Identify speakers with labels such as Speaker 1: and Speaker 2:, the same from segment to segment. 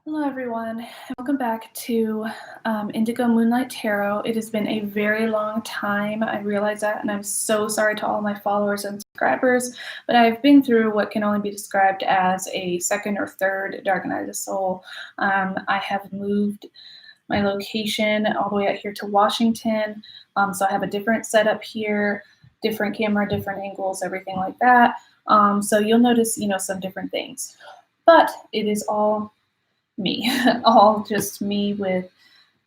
Speaker 1: Hello everyone, welcome back to Indigo Moonlight Tarot. It has been a very long time, I realize that, and I'm so sorry to all my followers and subscribers, but I've been through what can only be described as a second or third Dark Night of the Soul. I have moved my location all the way out here to Washington, so I have a different setup here, different camera, different angles, everything like that. So you'll notice, some different things, but it is all me, all just me with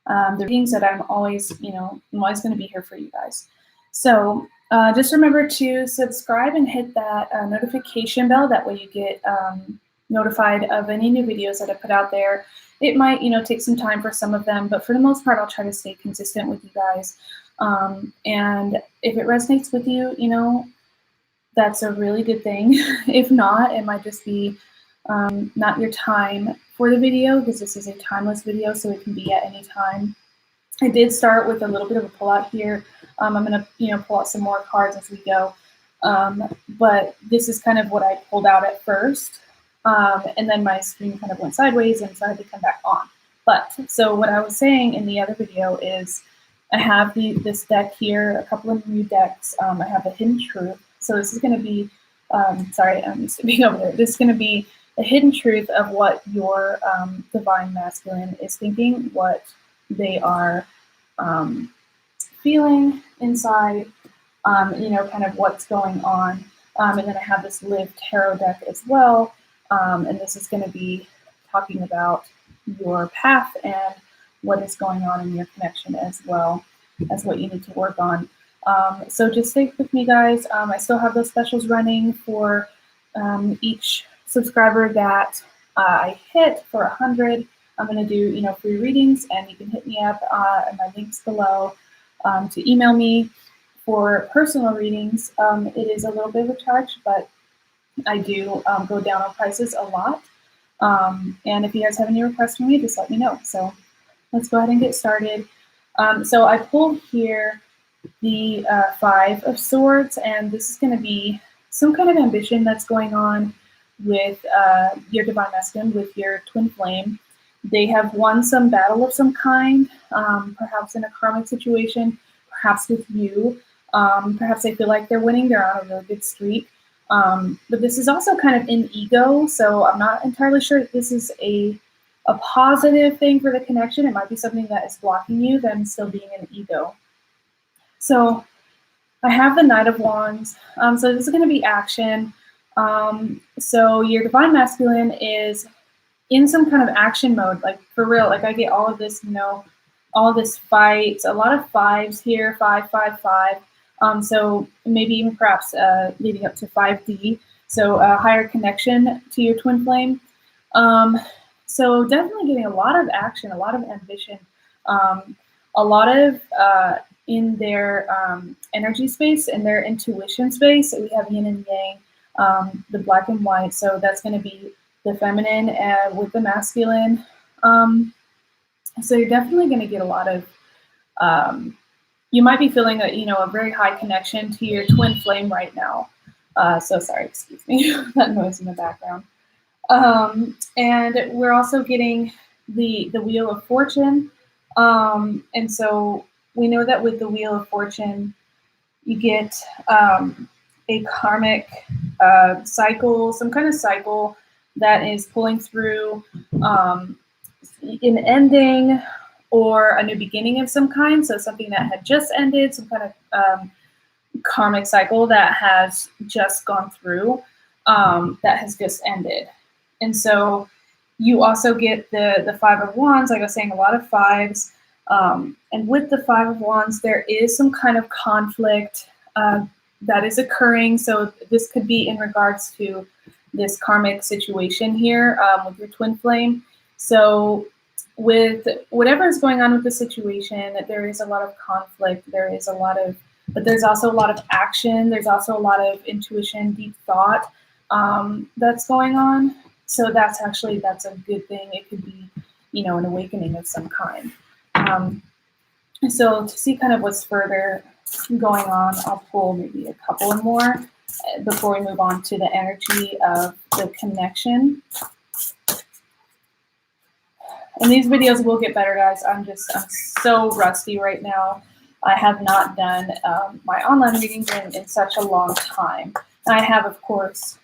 Speaker 1: the readings that I'm always, I'm always going to be here for you guys. So just remember to subscribe and hit that notification bell. That way you get notified of any new videos that I put out there. It might, take some time for some of them, but for the most part, I'll try to stay consistent with you guys. And if it resonates with you, that's a really good thing. If not, it might just be not your time for the video, because this is a timeless video, so it can be at any time. I did start with a little bit of a pull out here. I'm going to, pull out some more cards as we go. But this is kind of what I pulled out at first. And then my screen kind of went sideways, and so I had to come back on. But so what I was saying in the other video is I have this deck here, a couple of new decks. I have a Hidden Truth. So this is going to be, sorry, I'm stepping over there. This is going to be the hidden truth of what your divine masculine is thinking, what they are feeling inside, kind of what's going on. And then I have this LivTarot deck as well. And this is going to be talking about your path and what is going on in your connection, as well as what you need to work on. So just stay with me, guys. I still have those specials running for each subscriber that I hit for 100. I'm going to do, free readings, and you can hit me up at my links below to email me for personal readings. It is a little bit of a charge, but I do go down on prices a lot. And if you guys have any requests from me, just let me know. So let's go ahead and get started. So I pulled here the Five of Swords, and this is going to be some kind of ambition that's going on with your divine masculine, with your twin flame. They have won some battle of some kind, perhaps in a karmic situation, perhaps with you. Perhaps they feel like they're winning, they're on a really good streak. But this is also kind of in ego, so I'm not entirely sure if this is a positive thing for the connection. It might be something that is blocking you, them still being in ego. So I have the Knight of Wands. So this is going to be action. So your divine masculine is in some kind of action mode, like for real. Like I get all of this, all this fight, a lot of fives here, 5, 5, 5. So maybe even perhaps leading up to 5D. So a higher connection to your twin flame. So definitely getting a lot of action, a lot of ambition, a lot of in their energy space and their intuition space. So we have yin and yang, the black and white. So that's going to be the feminine with the masculine. So you're definitely going to get a lot of, you might be feeling a very high connection to your twin flame right now. So sorry, excuse me, that noise in the background. And we're also getting the Wheel of Fortune. And so we know that with the Wheel of Fortune, you get a karmic cycle, some kind of cycle that is pulling through an ending or a new beginning of some kind. So something that had just ended, some kind of karmic cycle that has just gone through, that has just ended. And so you also get the Five of Wands, like I was saying, a lot of fives. And with the Five of Wands, there is some kind of conflict that is occurring. So this could be in regards to this karmic situation here with your twin flame. So with whatever is going on with the situation, there is a lot of conflict. There is a lot of, but there's also a lot of action. There's also a lot of intuition, deep thought that's going on. So that's a good thing. It could be, an awakening of some kind. So to see kind of what's further going on, I'll pull maybe a couple more before we move on to the energy of the connection. And these videos will get better, guys. I'm so rusty right now. I have not done my online readings in such a long time. And I have, of course,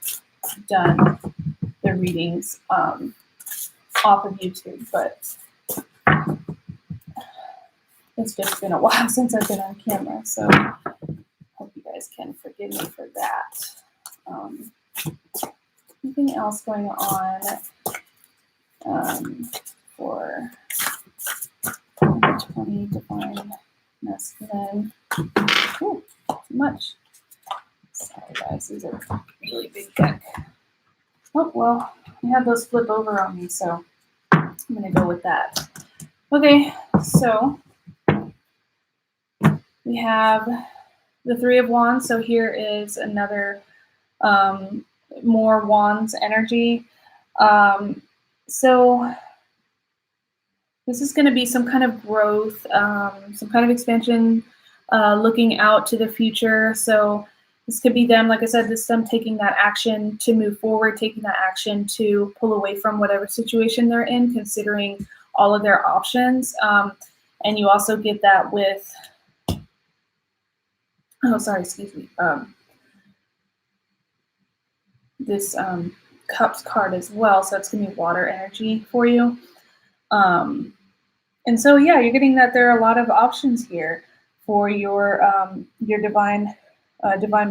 Speaker 1: done the readings off of YouTube, but it's just been a while since I've been on camera, so hope you guys can forgive me for that. Anything else going on for 20 divine masculine? Ooh, too much. Sorry, guys, these are really big deck. Oh, well, I have those flip over on me, so I'm going to go with that. Okay, so we have the Three of Wands. So here is another more Wands energy. So this is going to be some kind of growth, some kind of expansion, looking out to the future. So this could be them, like I said, this is them taking that action to move forward, taking that action to pull away from whatever situation they're in, considering all of their options. And you also get that with, oh, sorry, excuse me, this Cups card as well. So it's going to be water energy for you. And so, yeah, you're getting that there are a lot of options here for your divine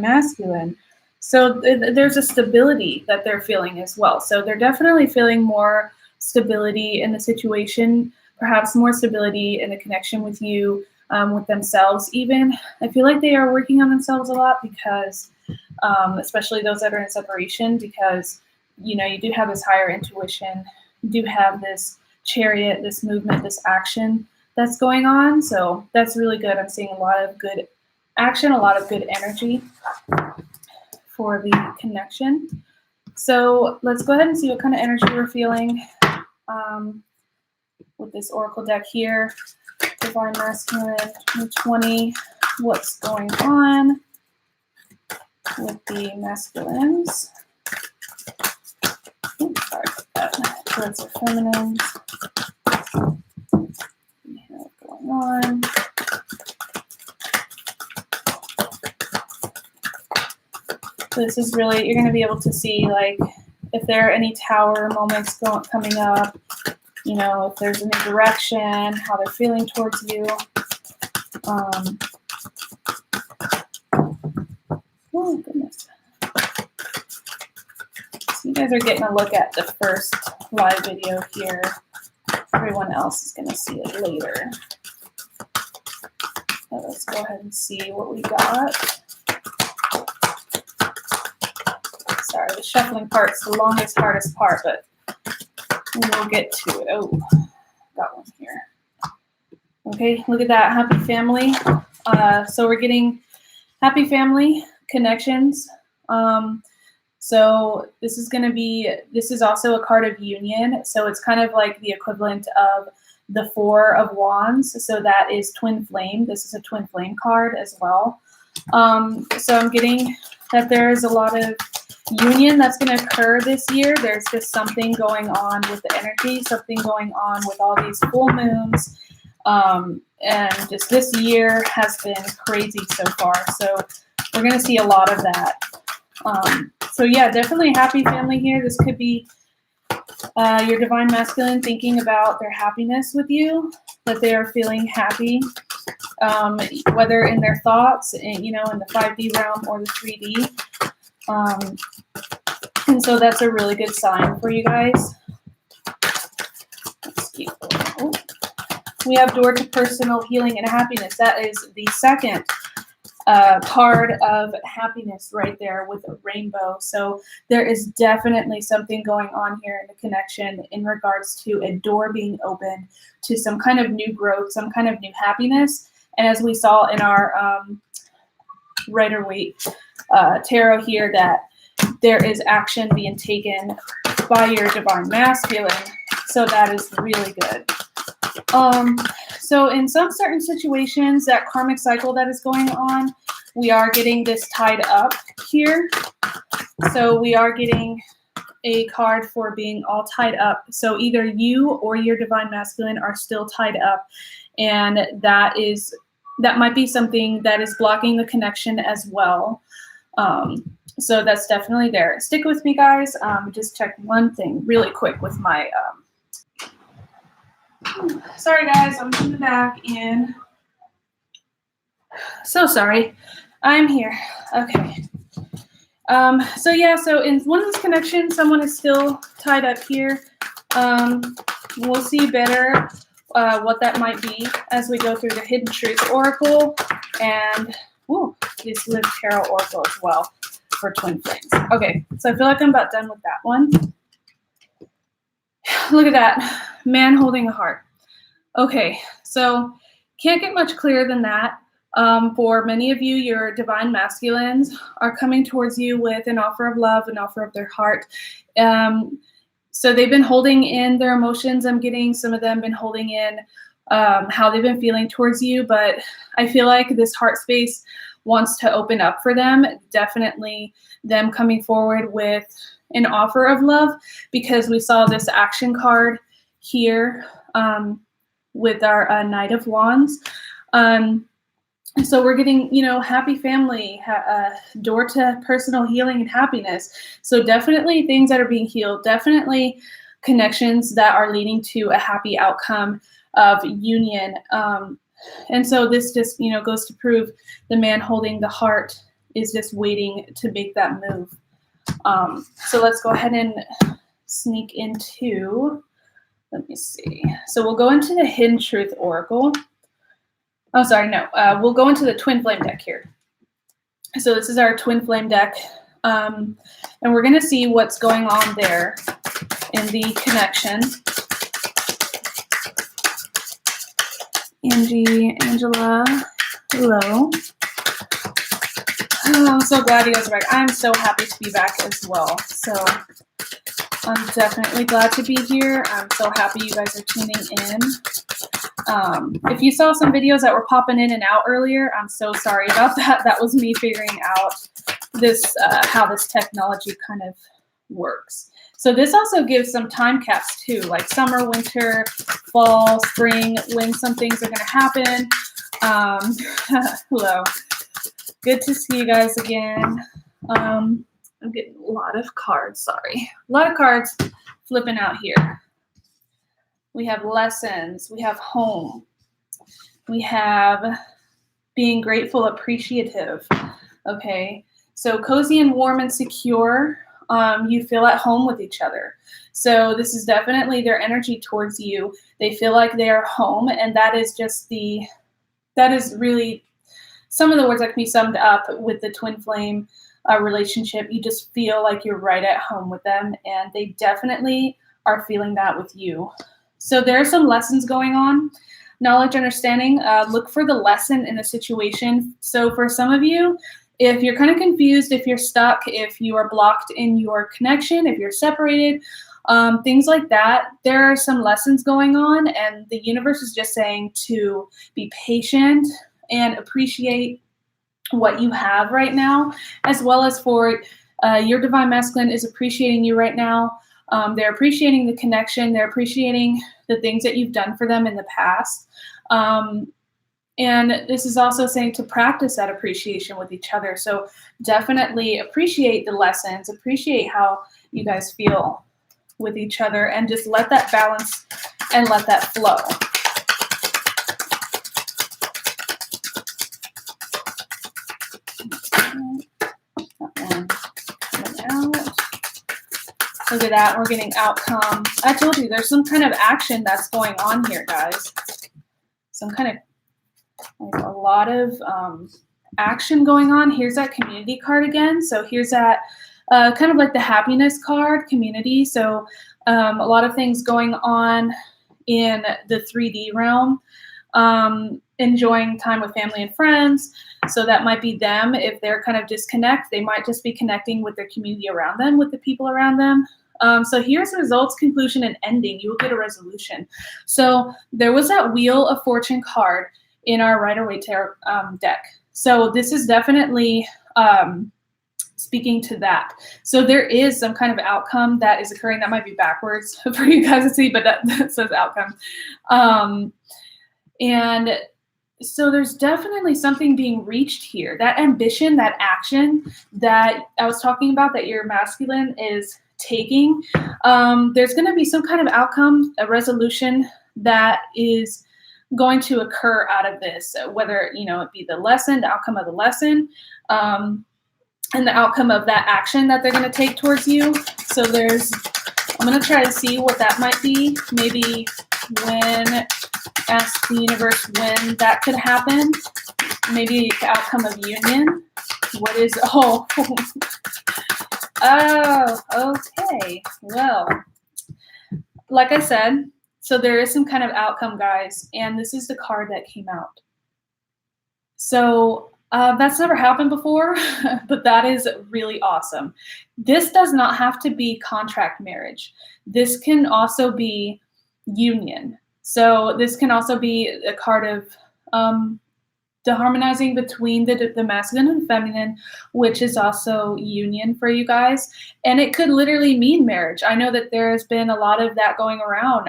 Speaker 1: masculine. So there's a stability that they're feeling as well. So they're definitely feeling more stability in the situation, perhaps more stability in the connection with you, with themselves even. I feel like they are working on themselves a lot because, especially those that are in separation, because, you know, you do have this higher intuition, you do have this Chariot, this movement, this action that's going on. So that's really good. I'm seeing a lot of good action, a lot of good energy for the connection. So let's go ahead and see what kind of energy we're feeling with this Oracle deck here. Divine Masculine 2020. What's going on with the masculines? Oops, sorry about that. Towards the feminines. We have going on. So this is really, you're going to be able to see, like, if there are any tower moments coming up, you know, if there's any direction, how they're feeling towards you. Oh, goodness. So you guys are getting a look at the first live video here. Everyone else is going to see it later. So let's go ahead and see what we got. Sorry, the shuffling part's the longest, hardest part, but we'll get to it. Oh, got one here. Okay, look at that. Happy family. So we're getting happy family connections. So this is going to be, this is also a card of union. So it's kind of like the equivalent of the Four of Wands. So that is twin flame. This is a twin flame card as well. So I'm getting that there's a lot of union that's going to occur this year. There's just something going on with the energy, something going on with all these full moons. And just this year has been crazy so far. So we're going to see a lot of that. So yeah, definitely a happy family here. This could be your divine masculine thinking about their happiness with you, that they are feeling happy, whether in their thoughts, you know, in the 5D realm or the 3D. And so that's a really good sign for you guys. Let's keep going. Oh. We have door to personal healing and happiness. That is the second card of happiness right there with a rainbow. So there is definitely something going on here in the connection in regards to a door being opened to some kind of new growth, some kind of new happiness. And as we saw in our Rider-Waite tarot here, that there is action being taken by your divine masculine. So that is really good. So in some certain situations, that karmic cycle that is going on, we are getting this tied up here. So we are getting a card for being all tied up. So either you or your divine masculine are still tied up, and that might be something that is blocking the connection as well. So that's definitely there. Stick with me, guys. Just check one thing really quick with my. Sorry, guys. I'm coming back in. So sorry. I'm here. Okay. So yeah, so in one of those connections, someone is still tied up here. We'll see better what that might be as we go through the Hidden Truth Oracle and this LivTarot Oracle as well for Twin Flames. Okay, so I feel like I'm about done with that one. Look at that, man holding a heart. Okay, so can't get much clearer than that. For many of you, your divine masculines are coming towards you with an offer of love, an offer of their heart. So they've been holding in their emotions. I'm getting some of them been holding in how they've been feeling towards you, but I feel like this heart space wants to open up for them. Definitely them coming forward with an offer of love, because we saw this action card here with our Knight of Wands. So we're getting, happy family, door to personal healing and happiness. So definitely things that are being healed, definitely connections that are leading to a happy outcome of union. And so this just, goes to prove the man holding the heart is just waiting to make that move. So let's go ahead and sneak into, let me see. So we'll go into the Hidden Truth Oracle. Oh, sorry, no. We'll go into the Twin Flame deck here. So this is our Twin Flame deck. And we're going to see what's going on there in the connection. Angie, Angela, hello. Oh, I'm so glad you guys are back. I'm so happy to be back as well. So I'm definitely glad to be here. I'm so happy you guys are tuning in. If you saw some videos that were popping in and out earlier, I'm so sorry about that. That was me figuring out this how this technology kind of works. So this also gives some time caps too, like summer, winter, fall, spring, when some things are going to happen. Hello. Good to see you guys again. I'm getting a lot of cards, sorry. A lot of cards flipping out here. We have lessons, we have home, we have being grateful, appreciative, okay? So cozy and warm and secure, you feel at home with each other. So this is definitely their energy towards you. They feel like they are home, and that is just that is really some of the words that can be summed up with the twin flame relationship. You just feel like you're right at home with them, and they definitely are feeling that with you. So there are some lessons going on. Knowledge, understanding, look for the lesson in the situation. So for some of you, if you're kind of confused, if you're stuck, if you are blocked in your connection, if you're separated, things like that, there are some lessons going on, and the universe is just saying to be patient and appreciate what you have right now, as well as for your divine masculine is appreciating you right now. They're appreciating the connection. They're appreciating the things that you've done for them in the past. And this is also saying to practice that appreciation with each other. So definitely appreciate the lessons, appreciate how you guys feel with each other, and just let that balance and let that flow. Look at that, we're getting outcome. I told you there's some kind of action that's going on here, guys. Some kind of, like a lot of action going on. Here's that community card again. So here's that kind of like the happiness card, community. So a lot of things going on in the 3D realm. Enjoying time with family and friends. So that might be them. If they're kind of disconnect, they might just be connecting with their community around them, with the people around them. So here's results, conclusion, and ending. You will get a resolution. So there was that Wheel of Fortune card in our Rider-Waite tarot deck. So this is definitely speaking to that. So there is some kind of outcome that is occurring. That might be backwards for you guys to see, but that says outcome. And so there's definitely something being reached here. That ambition, that action that I was talking about that your masculine is taking, there's going to be some kind of outcome, a resolution that is going to occur out of this, whether, it be the lesson, the outcome of the lesson, and the outcome of that action that they're going to take towards you. So I'm going to try to see what that might be. Maybe ask the universe when that could happen. Maybe the outcome of union. What is, oh, okay. Well, like I said, so there is some kind of outcome, guys, and this is the card that came out. So that's never happened before, but that is really awesome. This does not have to be contract marriage. This can also be union. So this can also be a card of the harmonizing between the masculine and feminine, which is also union for you guys. And it could literally mean marriage. I know that there has been a lot of that going around.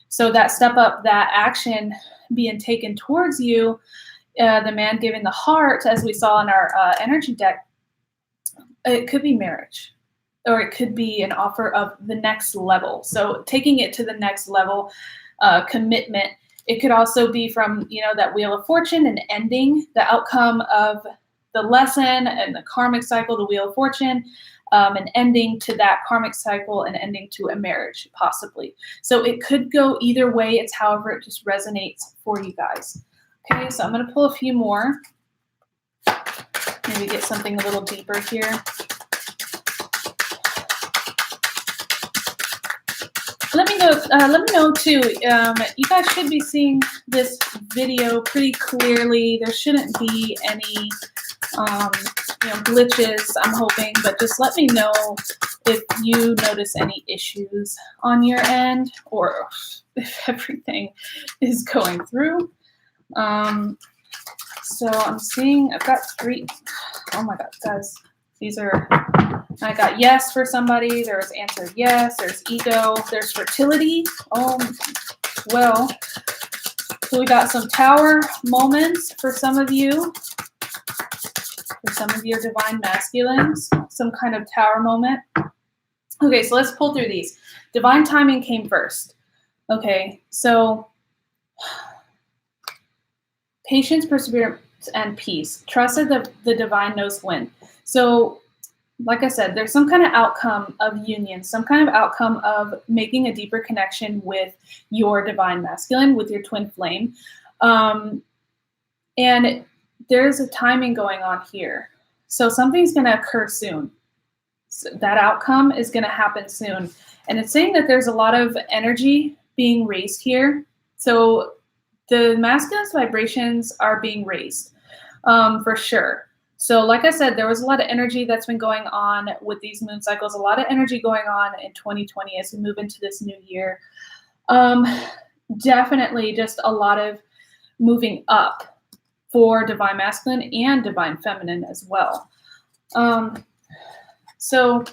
Speaker 1: So that step up, that action being taken towards you, the man giving the heart, as we saw in our energy deck, it could be marriage, or it could be an offer of the next level. So taking it to the next level, commitment. It could also be from, that Wheel of Fortune and ending the outcome of the lesson and the karmic cycle, the Wheel of Fortune, and ending to that karmic cycle and ending to a marriage, possibly. So it could go either way. It's however it just resonates for you guys. Okay, so I'm going to pull a few more. Maybe get something a little deeper here. Let me know too. You guys should be seeing this video pretty clearly. There shouldn't be any glitches, I'm hoping, but just let me know if you notice any issues on your end, or if everything is going through. So I'm seeing, I've got 3. Oh my God, guys, I got yes for somebody. There was answered yes. There's ego. There's fertility. Oh, well, so we got some tower moments for some of you. For some of your divine masculines, some kind of tower moment. Okay, so let's pull through these. Divine timing came first. Okay, so patience, perseverance, and peace. Trust that the divine knows when. So, like I said, there's some kind of outcome of union, some kind of outcome of making a deeper connection with your divine masculine, with your twin flame. And there's a timing going on here. So something's going to occur soon. So that outcome is going to happen soon. And it's saying that there's a lot of energy being raised here. So the masculine's vibrations are being raised, for sure. So like I said, there was a lot of energy that's been going on with these moon cycles, a lot of energy going on in 2020 as we move into this new year. Definitely just a lot of moving up for divine masculine and divine feminine as well. So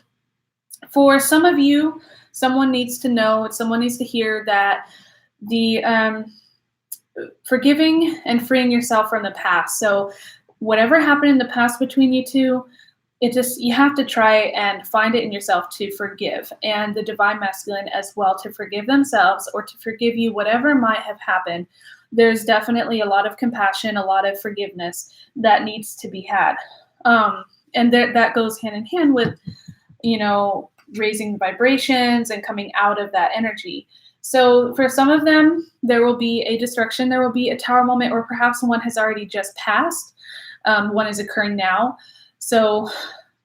Speaker 1: for some of you, someone needs to know, someone needs to hear that the forgiving and freeing yourself from the past. So whatever happened in the past between you two, you have to try and find it in yourself to forgive, and the divine masculine as well to forgive themselves or to forgive you, whatever might have happened. There's definitely a lot of compassion, a lot of forgiveness that needs to be had. And that goes hand in hand with, raising vibrations and coming out of that energy. So for some of them, there will be a destruction, there will be a tower moment, or perhaps one has already just passed. One is occurring now. So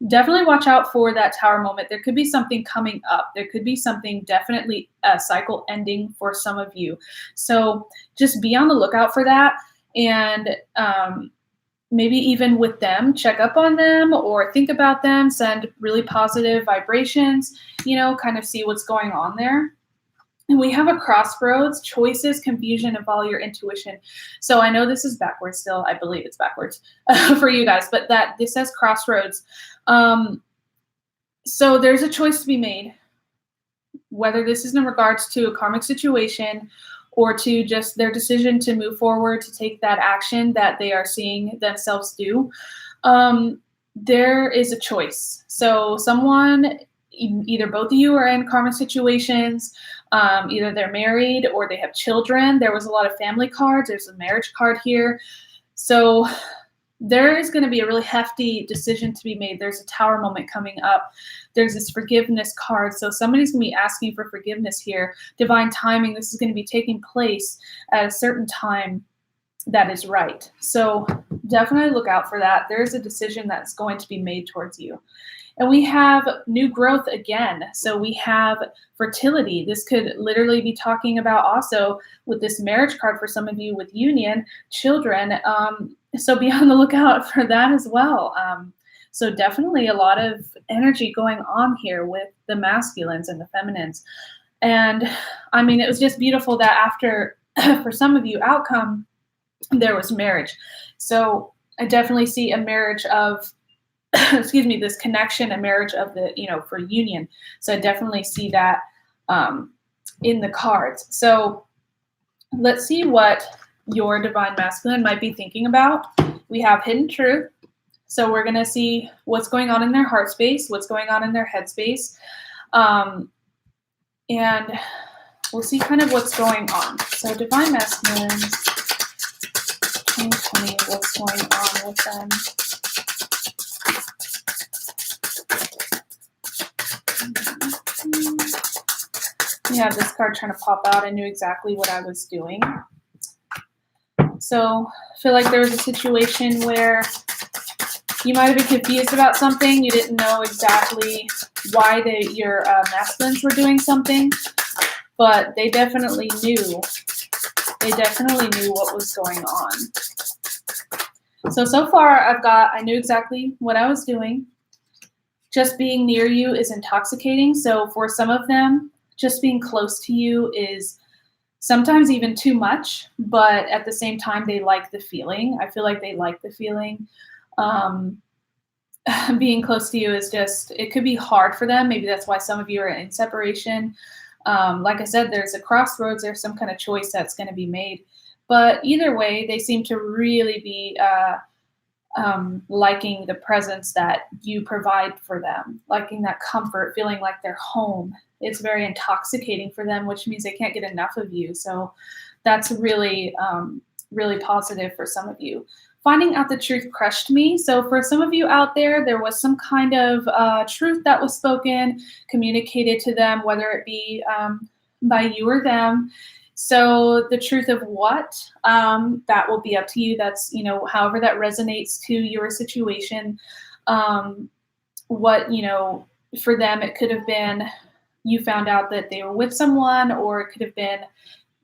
Speaker 1: definitely watch out for that tower moment. There could be something coming up. There could be something, definitely a cycle ending for some of you. So just be on the lookout for that. And maybe even with them, check up on them or think about them, send really positive vibrations, kind of see what's going on there. And we have a crossroads, choices, confusion, and follow your intuition. So I know this is backwards still. I believe it's backwards for you guys, but that this says crossroads. So there's a choice to be made, whether this is in regards to a karmic situation or to just their decision to move forward, to take that action that they are seeing themselves do. There is a choice. So someone, either both of you are in karmic situations, either they're married or they have children. There was a lot of family cards. There's a marriage card here. So there is going to be a really hefty decision to be made. There's a tower moment coming up. There's this forgiveness card. So somebody's going to be asking for forgiveness here. Divine timing. This is going to be taking place at a certain time that is right. So definitely look out for that. There's a decision that's going to be made towards you. And we have new growth again. So we have fertility. This could literally be talking about also with this marriage card for some of you with union, children. So be on the lookout for that as well. So definitely a lot of energy going on here with the masculines and the feminines. And I mean, it was just beautiful that after, for some of you, outcome, there was marriage. So I definitely see a marriage of, excuse me, this connection, a marriage of the, for union. So I definitely see that in the cards. So let's see what your divine masculine might be thinking about. We have hidden truth. So we're going to see what's going on in their heart space, what's going on in their head space. And we'll see kind of what's going on. So divine masculines, 2020, what's going on with them? You have this card trying to pop out. I knew exactly what I was doing. So I feel like there was a situation where you might have been confused about something. You didn't know exactly why your masculines were doing something, but they definitely knew. They definitely knew what was going on. So far I knew exactly what I was doing. Just being near you is intoxicating. So for some of them, just being close to you is sometimes even too much, but at the same time, they like the feeling. I feel like they like the feeling. Being close to you is just, it could be hard for them. Maybe that's why some of you are in separation. Like I said, there's a crossroads. There's some kind of choice that's going to be made. But either way, they seem to really be liking the presence that you provide for them, liking that comfort, feeling like they're home. It's very intoxicating for them, which means they can't get enough of you. So that's really, really positive for some of you. Finding out the truth crushed me. So for some of you out there was some kind of truth that was spoken, communicated to them, whether it be by you or them. So the truth of what, that will be up to you. That's, however that resonates to your situation. What, for them, it could have been you found out that they were with someone, or it could have been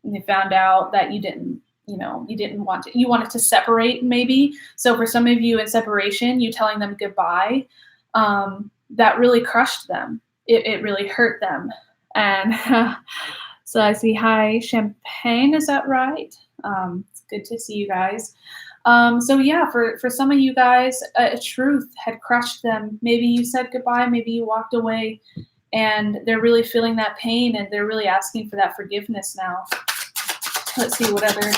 Speaker 1: they found out that you didn't want to, you wanted to separate maybe. So for some of you in separation, you telling them goodbye, that really crushed them. It really hurt them. And so I see, hi, Champagne, is that right? It's good to see you guys. So yeah, for some of you guys, a truth had crushed them. Maybe you said goodbye, maybe you walked away, and they're really feeling that pain, and they're really asking for that forgiveness now. Let's see what other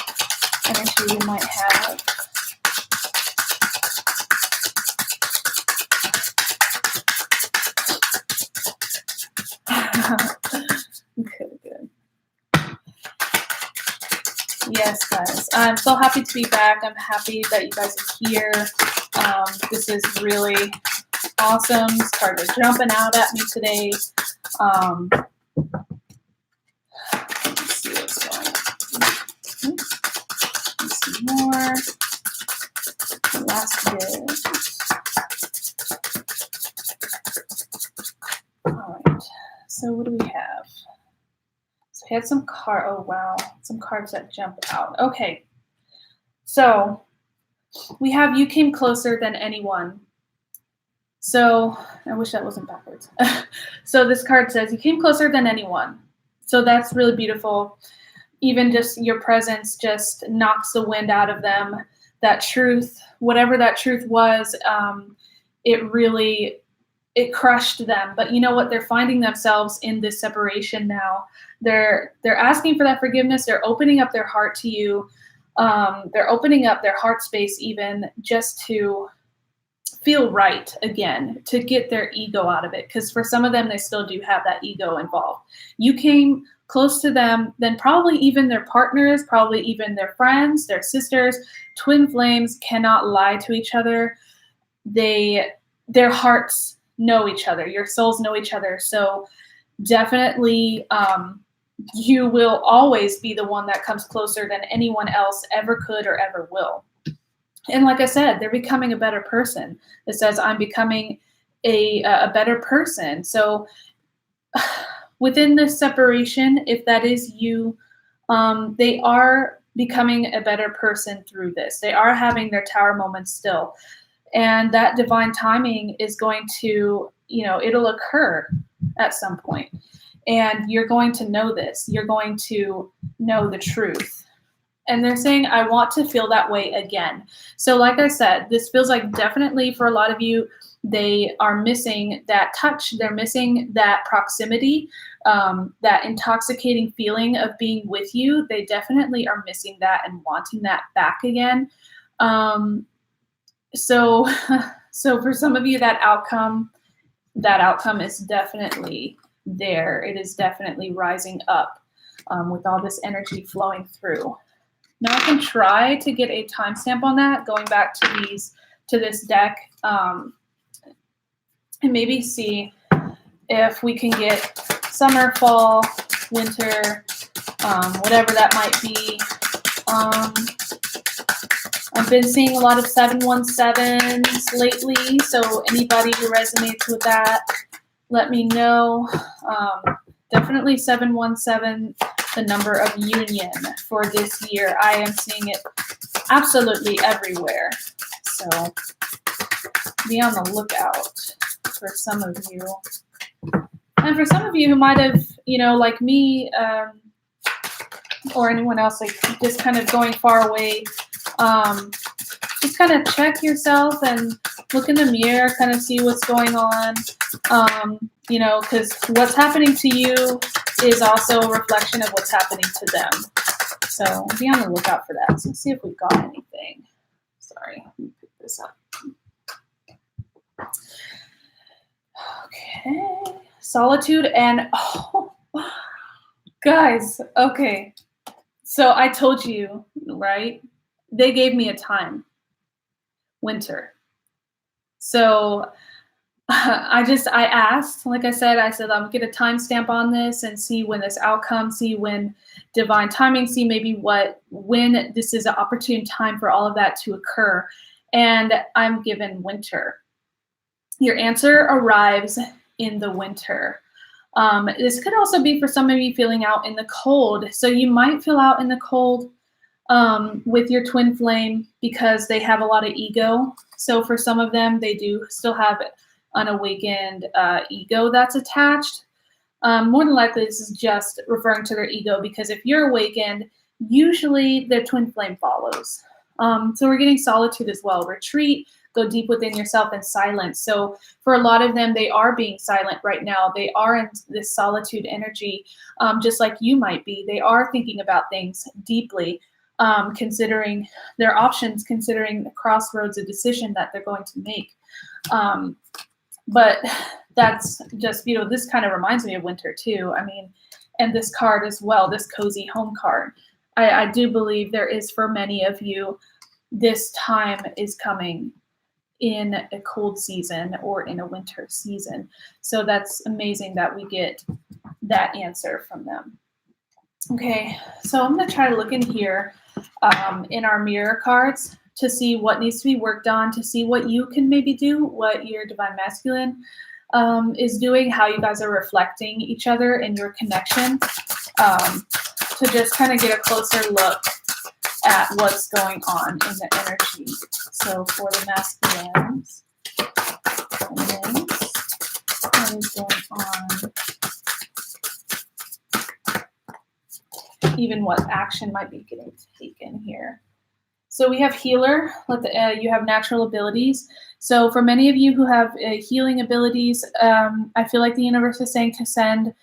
Speaker 1: energy we might have. Good. Yes, guys. I'm so happy to be back. I'm happy that you guys are here. This is really awesome. These cards are jumping out at me today. Let's see what's going on. Let's see more. The last bit. All right. So what do we have? So we had some some cards that jump out. Okay. So we have you came closer than anyone. So I wish that wasn't backwards. So this card says you came closer than anyone. So that's really beautiful. Even just your presence just knocks the wind out of them. That truth, whatever that truth was, it crushed them. But you know what? They're finding themselves in this separation now. They're asking for that forgiveness. They're opening up their heart to you. They're opening up their heart space even just to feel right again, to get their ego out of it. Because for some of them, they still do have that ego involved. You came close to them, then probably even their partners, probably even their friends, their sisters. Twin flames cannot lie to each other. Their hearts know each other. Your souls know each other. So definitely, you will always be the one that comes closer than anyone else ever could or ever will. And like I said, they're becoming a better person. It says, I'm becoming a better person. So within this separation, if that is you, they are becoming a better person through this. They are having their tower moments still. And that divine timing is going to, it'll occur at some point. And you're going to know this. You're going to know the truth. And they're saying, I want to feel that way again. So like I said, this feels like definitely for a lot of you, they are missing that touch. They're missing that proximity, that intoxicating feeling of being with you. They definitely are missing that and wanting that back again. So for some of you, that outcome is definitely there. It is definitely rising up with all this energy flowing through. Now I can try to get a timestamp on that, going back to this deck, and maybe see if we can get summer, fall, winter, whatever that might be. I've been seeing a lot of 717s lately, so anybody who resonates with that, let me know. Definitely 717, the number of union for this year. I am seeing it absolutely everywhere. So be on the lookout for some of you. And for some of you who might have, like me, or anyone else, like just kind of going far away, just kind of check yourself and look in the mirror, kind of see what's going on, because what's happening to you is also a reflection of what's happening to them. So be on the lookout for that. So let's see if we've got anything. Sorry, let me pick this up. Okay, solitude and, guys, okay. So I told you, right? They gave me a time, winter. So I asked, like I said, I'm gonna get a timestamp on this and see when this outcome, see when divine timing, see maybe when this is an opportune time for all of that to occur. And I'm given winter. Your answer arrives in the winter. This could also be for some of you feeling out in the cold. So you might feel out in the cold with your twin flame because they have a lot of ego. So for some of them, they do still have unawakened ego that's attached. More than likely, this is just referring to their ego, because if you're awakened, usually their twin flame follows. So we're getting solitude as well. Retreat, go deep within yourself in silence. So for a lot of them, they are being silent right now. They are in this solitude energy, just like you might be. They are thinking about things deeply, considering their options, considering the crossroads, a decision that they're going to make. But that's just, this kind of reminds me of winter too. I mean, and this card as well, this cozy home card. I do believe there is, for many of you, this time is coming in a cold season or in a winter season. So that's amazing that we get that answer from them. Okay, so I'm going to try to look in here in our mirror cards to see what needs to be worked on, to see what you can maybe do, what your divine masculine is doing, how you guys are reflecting each other in your connection, to just kind of get a closer look at what's going on in the energy. So for the masculines, what is going on even what action might be getting taken here. So we have healer. You have natural abilities. So for many of you who have healing abilities, I feel like the universe is saying to send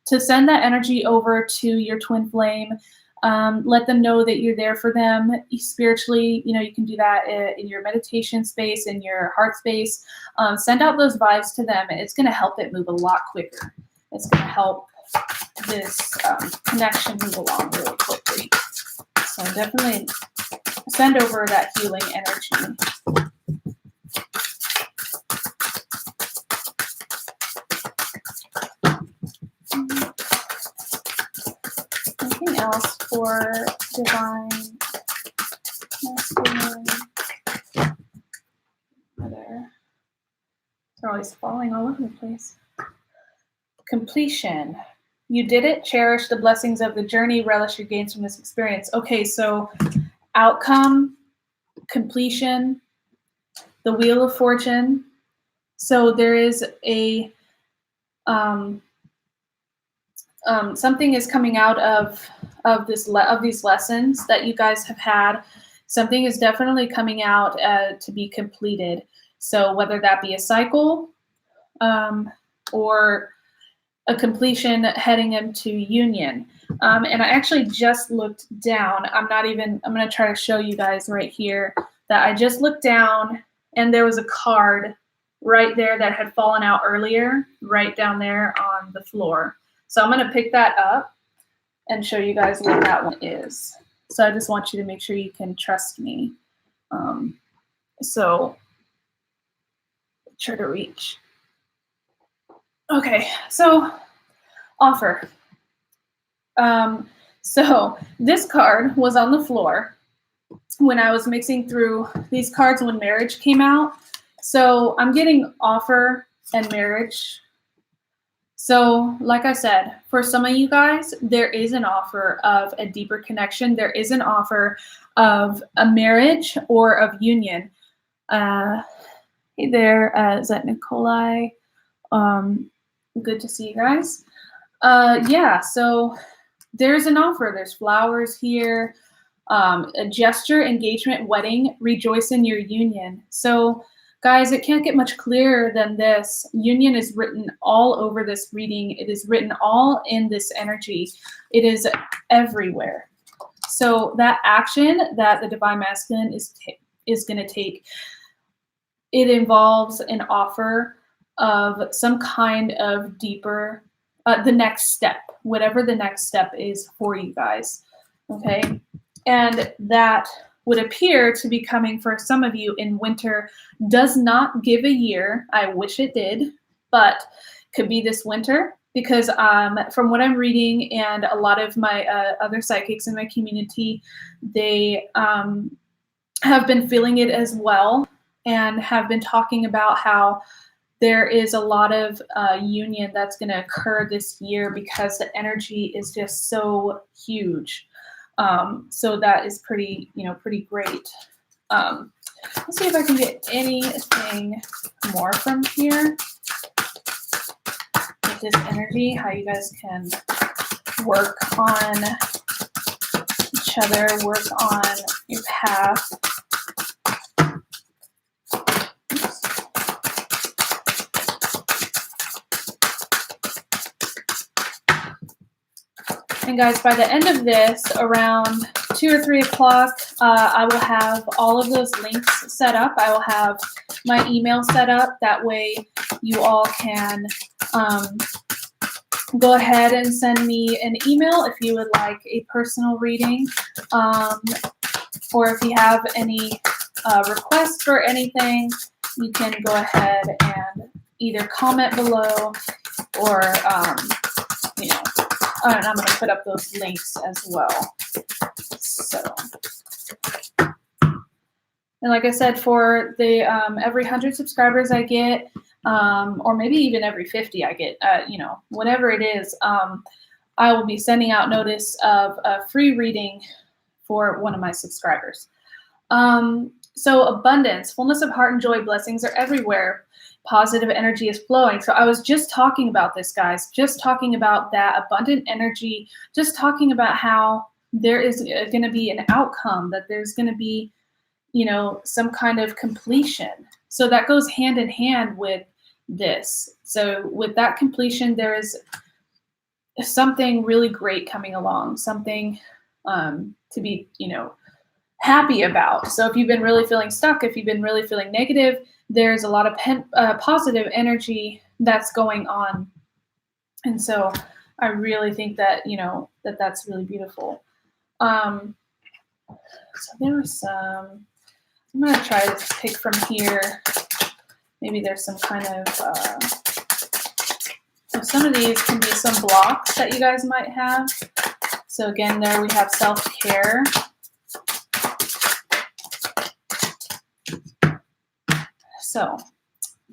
Speaker 1: that energy over to your twin flame. Let them know that you're there for them spiritually. You can do that in your meditation space, in your heart space. Send out those vibes to them, and it's going to help it move a lot quicker. It's going to help this connection move along really quickly. So definitely send over that healing energy. Anything else for divine masculine? They're always falling all over the place. Completion. You did it. Cherish the blessings of the journey. Relish your gains from this experience. Okay, so outcome, completion, the Wheel of Fortune. So there is a something is coming out of these lessons that you guys have had. Something is definitely coming out to be completed. So whether that be a cycle or a completion heading into union. And I actually just looked down. I'm going to try to show you guys right here that I just looked down and there was a card right there that had fallen out earlier, right down there on the floor. So I'm going to pick that up and show you guys what that one is. So I just want you to make sure you can trust me. So try to reach. Okay, so offer. So this card was on the floor when I was mixing through these cards when marriage came out. So I'm getting offer and marriage. So like I said, for some of you guys, there is an offer of a deeper connection. There is an offer of a marriage or of union. Hey there, is that Nikolai? Good to see you guys. Yeah, so there's an offer. There's flowers here, a gesture, engagement, wedding, rejoice in your union. So guys, it can't get much clearer than this. Union is written all over this reading. It is written all in this energy. It is everywhere. So that action that the divine masculine is going to take, it involves an offer of some kind of deeper, the next step, whatever the next step is for you guys, okay? And that would appear to be coming for some of you in winter. Does not give a year. I wish it did, but could be this winter because from what I'm reading and a lot of my other psychics in my community, they have been feeling it as well and have been talking about how there is a lot of union that's going to occur this year because the energy is just so huge. So that is pretty great. Let's see if I can get anything more from here with this energy, how you guys can work on each other, work on your path. And guys, by the end of this, around 2 or 3 o'clock, I will have all of those links set up. I will have my email set up. That way you all can go ahead and send me an email if you would like a personal reading, or if you have any requests for anything, you can go ahead and either comment below or, and I'm going to put up those links as well. So, and like I said, for the every 100 subscribers I get, or maybe even every 50 I get, whatever it is, I will be sending out notice of a free reading for one of my subscribers. So abundance, fullness of heart and joy, blessings are everywhere. positive energy is flowing. So I was just talking about this, guys, just talking about that abundant energy, just talking about how there is going to be an outcome, that there's going to be, you know, some kind of completion. So that goes hand in hand with this. So with that completion, there is something really great coming along, something to be, you know, happy about. So if you've been really feeling stuck, if you've been really feeling negative, there's a lot of positive energy that's going on. And so I really think that, you know, that's really beautiful. So there was some, I'm going to try to pick from here. Maybe there's some kind of, so some of these can be some blocks that you guys might have. So again, there we have self-care. So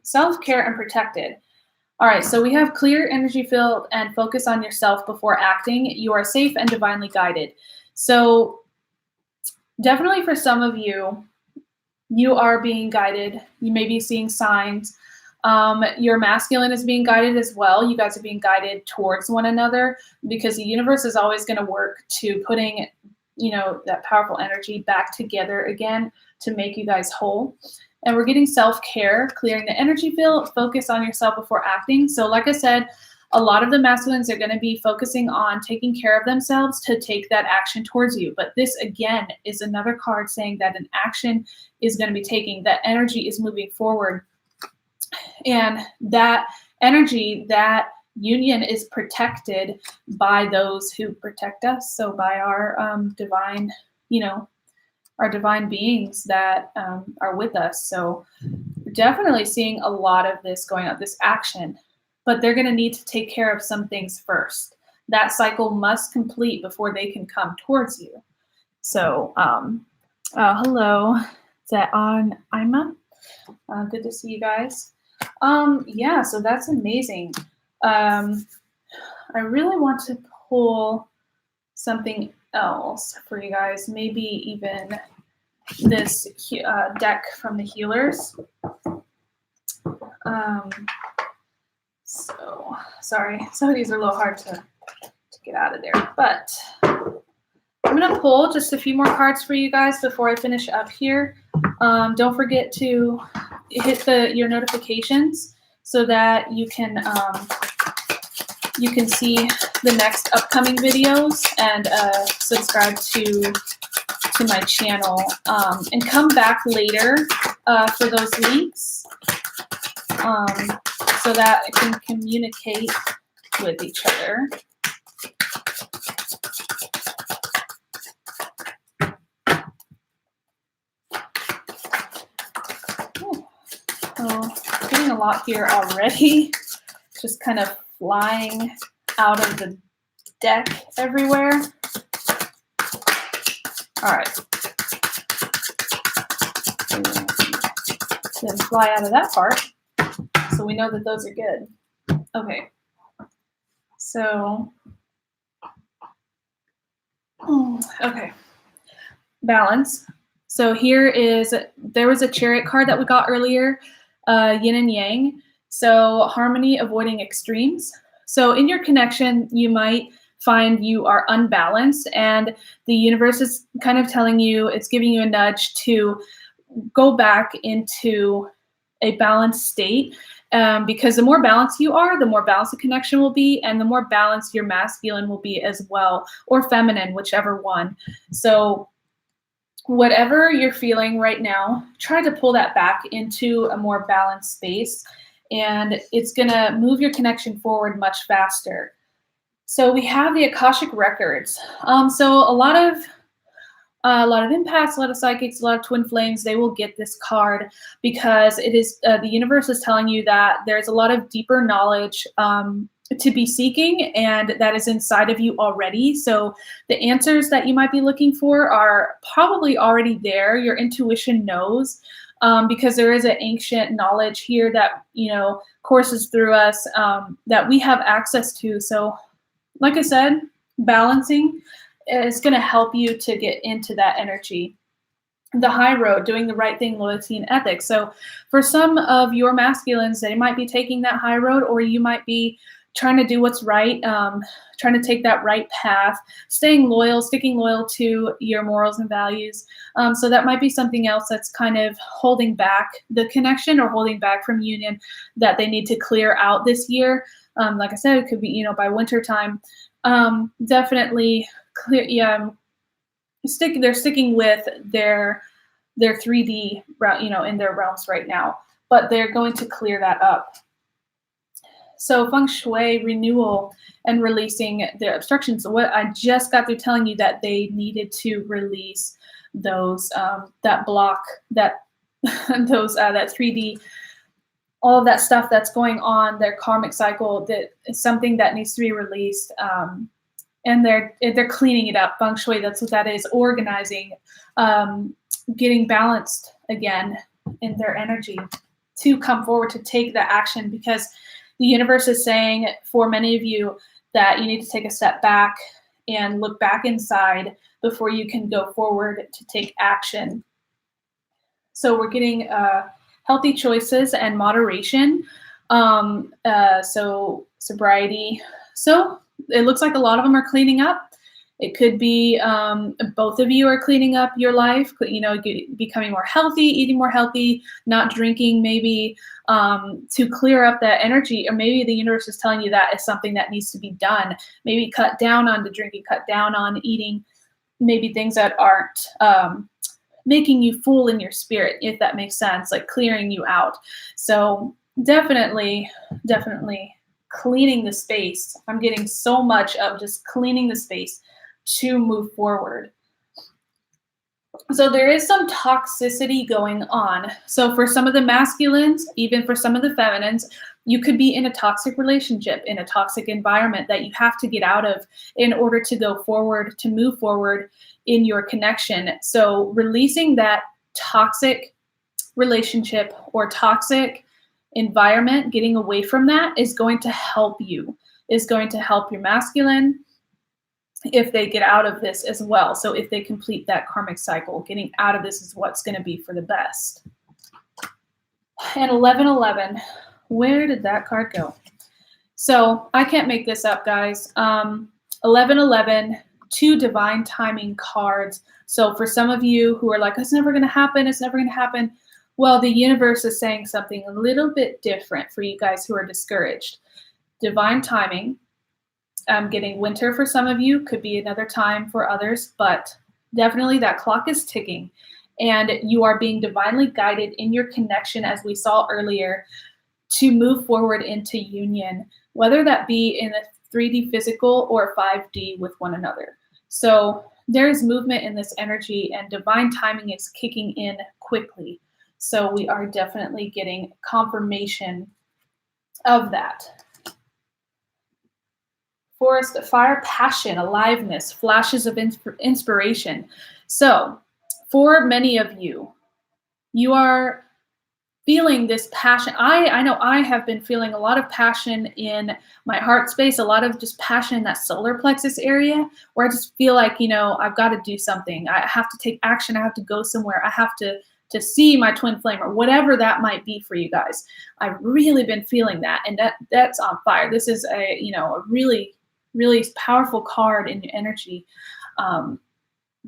Speaker 1: self-care and protected. All right, so we have clear energy field and focus on yourself before acting. You are safe and divinely guided. So definitely for some of you, you are being guided. You may be seeing signs. Your masculine is being guided as well. You guys are being guided towards one another, because the universe is always going to work to putting, you know, that powerful energy back together again to make you guys whole. And we're getting self-care, clearing the energy field, focus on yourself before acting. So like I said, a lot of the masculines are going to be focusing on taking care of themselves to take that action towards you. But this, again, is another card saying that an action is going to be taking, that energy is moving forward. And that energy, that union is protected by those who protect us. So by our divine, you know, our divine beings that are with us. So we're definitely seeing a lot of this going on, this action, but they're going to need to take care of some things first. That cycle must complete before they can come towards you. So hello, is that on Ima? Good to see you guys. Yeah, so that's amazing. I really want to pull something else for you guys, maybe even this deck from the healers. So sorry, some of these are a little hard to get out of there, but I'm gonna pull just a few more cards for you guys before I finish up here. Don't forget to hit your notifications so that you can see the next upcoming videos, and subscribe to my channel, and come back later for those links, so that I can communicate with each other. Oh, getting a lot here already, just kind of flying out of the deck everywhere. All right. Then fly out of that part. So we know that those are good. Okay. So, okay. Balance. So there was a Chariot card that we got earlier, yin and yang. So harmony, avoiding extremes. So in your connection, you might find you are unbalanced, and the universe is kind of telling you, it's giving you a nudge to go back into a balanced state, because the more balanced you are, the more balanced the connection will be, and the more balanced your masculine will be as well, or feminine, whichever one. So whatever you're feeling right now, try to pull that back into a more balanced space, and it's gonna move your connection forward much faster. So we have the Akashic Records. So a lot of empaths, a lot of psychics, a lot of twin flames, they will get this card, because it is the universe is telling you that there's a lot of deeper knowledge to be seeking, and that is inside of you already. So the answers that you might be looking for are probably already there. Your intuition knows, because there is an ancient knowledge here that, you know, courses through us, that we have access to. So like I said, balancing is going to help you to get into that energy. the high road, doing the right thing, loyalty and ethics. So for some of your masculines, they might be taking that high road, or you might be trying to do what's right, trying to take that right path, staying loyal, sticking loyal to your morals and values. So that might be something else that's kind of holding back the connection or holding back from union that they need to clear out this year. Like I said, it could be, you know, by winter time. Definitely clear. Yeah, they're sticking with their 3D route, you know, in their realms right now, but they're going to clear that up. So feng shui, renewal, and releasing their obstructions. What I just got through telling you that they needed to release those that block, that those that 3D, all of that stuff that's going on, their karmic cycle, that is something that needs to be released. And they're cleaning it up. Feng shui, that's what that is, organizing, getting balanced again in their energy to come forward to take the action, because the universe is saying for many of you that you need to take a step back and look back inside before you can go forward to take action. So we're getting healthy choices and moderation. So sobriety. So it looks like a lot of them are cleaning up. It could be both of you are cleaning up your life, you know, becoming more healthy, eating more healthy, not drinking, maybe to clear up that energy. Or maybe the universe is telling you that is something that needs to be done. Maybe cut down on the drinking, cut down on eating, maybe things that aren't making you full in your spirit, if that makes sense, like clearing you out. So definitely cleaning the space. I'm getting so much of just cleaning the space to move forward. So there is some toxicity going on. So for some of the masculines, even for some of the feminines, you could be in a toxic relationship, in a toxic environment that you have to get out of in order to go forward, to move forward in your connection. So releasing that toxic relationship or toxic environment, getting away from that is going to help you, is going to help your masculine if they get out of this as well. So if they complete that karmic cycle, getting out of this is what's going to be for the best. And 1111, where did that card go? So I can't make this up, guys. 1111, 2 divine timing cards. So for some of you who are like, it's never going to happen, it's never going to happen. Well, the universe is saying something a little bit different for you guys who are discouraged. Divine timing. I'm getting winter for some of you, could be another time for others, but definitely that clock is ticking and you are being divinely guided in your connection, as we saw earlier, to move forward into union, whether that be in a 3D physical or 5D with one another. So there is movement in this energy and divine timing is kicking in quickly. So we are definitely getting confirmation of that. Forest of fire, passion, aliveness, flashes of inspiration. So for many of you, you are feeling this passion. I know I have been feeling a lot of passion in my heart space, a lot of just passion in that solar plexus area, where I just feel like, you know, I've got to do something. I have to take action. I have to go somewhere. I have to see my twin flame, or whatever that might be for you guys. I've really been feeling that, and that's on fire. This is a, you know, a really powerful card in your energy,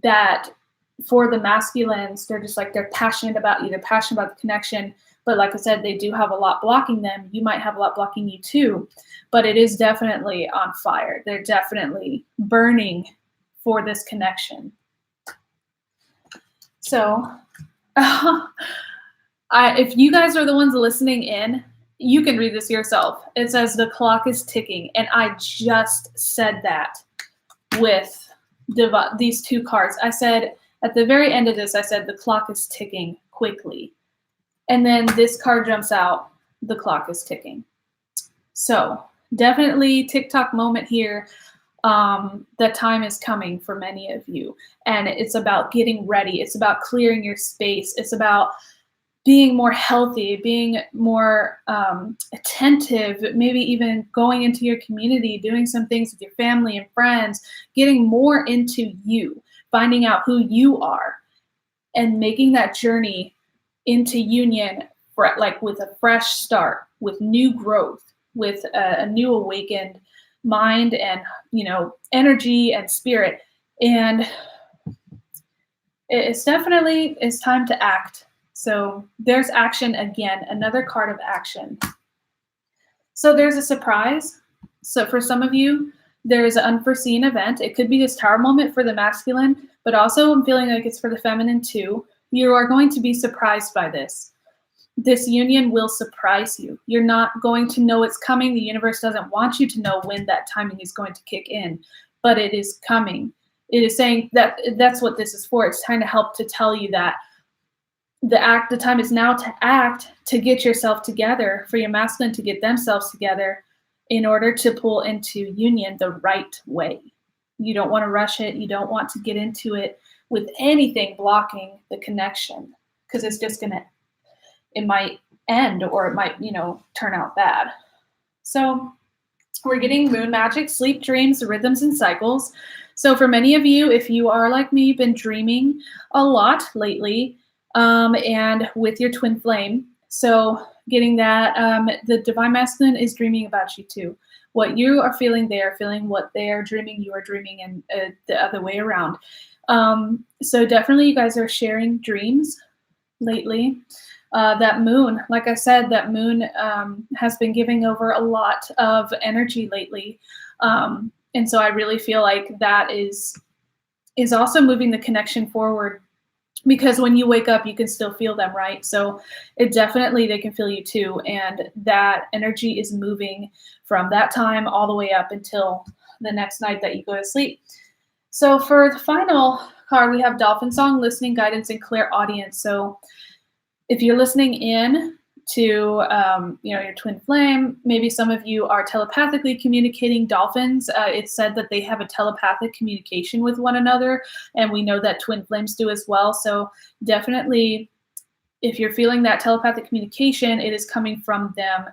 Speaker 1: that for the masculines, they're just like, they're passionate about you, they're passionate about the connection, but like I said, they do have a lot blocking them. You might have a lot blocking you too, but it is definitely on fire. They're definitely burning for this connection. So if you guys are the ones listening in, you can read this yourself. It says the clock is ticking. And I just said that with these 2 cards. I said at the very end of this, I said the clock is ticking quickly. And then this card jumps out, the clock is ticking. So definitely TikTok moment here. The time is coming for many of you. And it's about getting ready. It's about clearing your space. It's about being more healthy, being more attentive, maybe even going into your community, doing some things with your family and friends, getting more into you, finding out who you are. and making that journey into union like with a fresh start, with new growth, with a new awakened mind and, energy and spirit. And it's definitely, it's time to act. So there's action again, another card of action. So there's a surprise. So for some of you, there's an unforeseen event. It could be this tower moment for the masculine, but also I'm feeling like it's for the feminine too. You are going to be surprised by this. This union will surprise you. You're not going to know it's coming. The universe doesn't want you to know when that timing is going to kick in, but it is coming. It is saying that that's what this is for. It's trying to help to tell you that the time is now to act, to get yourself together, for your masculine to get themselves together in order to pull into union the right way. You don't want to rush it. You don't want to get into it with anything blocking the connection, because it's just it might end, or it might, turn out bad. So we're getting moon magic, sleep, dreams, rhythms, and cycles. So for many of you, if you are like me, been dreaming a lot lately, and with your twin flame, so getting that, the divine masculine is dreaming about you too. What you are feeling, they are feeling. What they are dreaming, you are dreaming, and the other way around. So definitely you guys are sharing dreams lately. That moon, like I said, that moon has been giving over a lot of energy lately. And so I really feel like that is also moving the connection forward, because when you wake up, you can still feel them, right? So it definitely, they can feel you too. And that energy is moving from that time all the way up until the next night that you go to sleep. So for the final card, we have Dolphin Song, Listening, Guidance, and Clairaudience. So if you're listening in to your twin flame, maybe some of you are telepathically communicating. Dolphins, it's said that they have a telepathic communication with one another, and we know that twin flames do as well. So definitely, if you're feeling that telepathic communication, it is coming from them,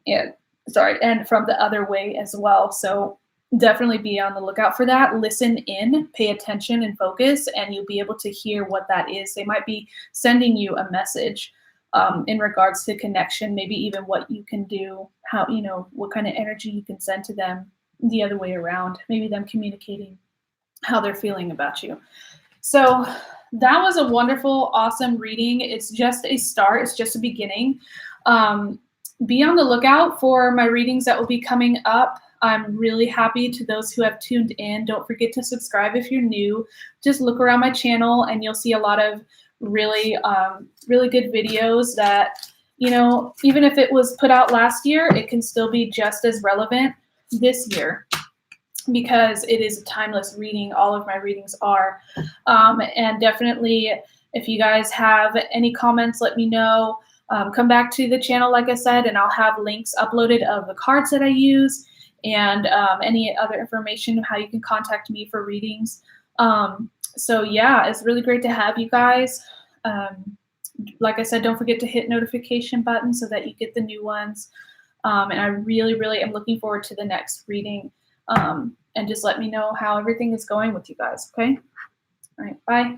Speaker 1: and from the other way as well. So definitely be on the lookout for that. Listen in, pay attention, and focus, and you'll be able to hear what that is. They might be sending you a message in regards to connection, maybe even what you can do, how, what kind of energy you can send to them the other way around, maybe them communicating how they're feeling about you. So that was a wonderful, awesome reading. It's just a start. It's just a beginning. Be on the lookout for my readings that will be coming up. I'm really happy to those who have tuned in. Don't forget to subscribe if you're new. Just look around my channel and you'll see a lot of really, really good videos that, even if it was put out last year, it can still be just as relevant this year, because it is a timeless reading. All of my readings are. And definitely, if you guys have any comments, let me know. Come back to the channel, like I said, and I'll have links uploaded of the cards that I use, and any other information of how you can contact me for readings. So yeah, it's really great to have you guys. Like I said, don't forget to hit notification button so that you get the new ones. And I really, really am looking forward to the next reading. And just let me know how everything is going with you guys, okay? All right, bye.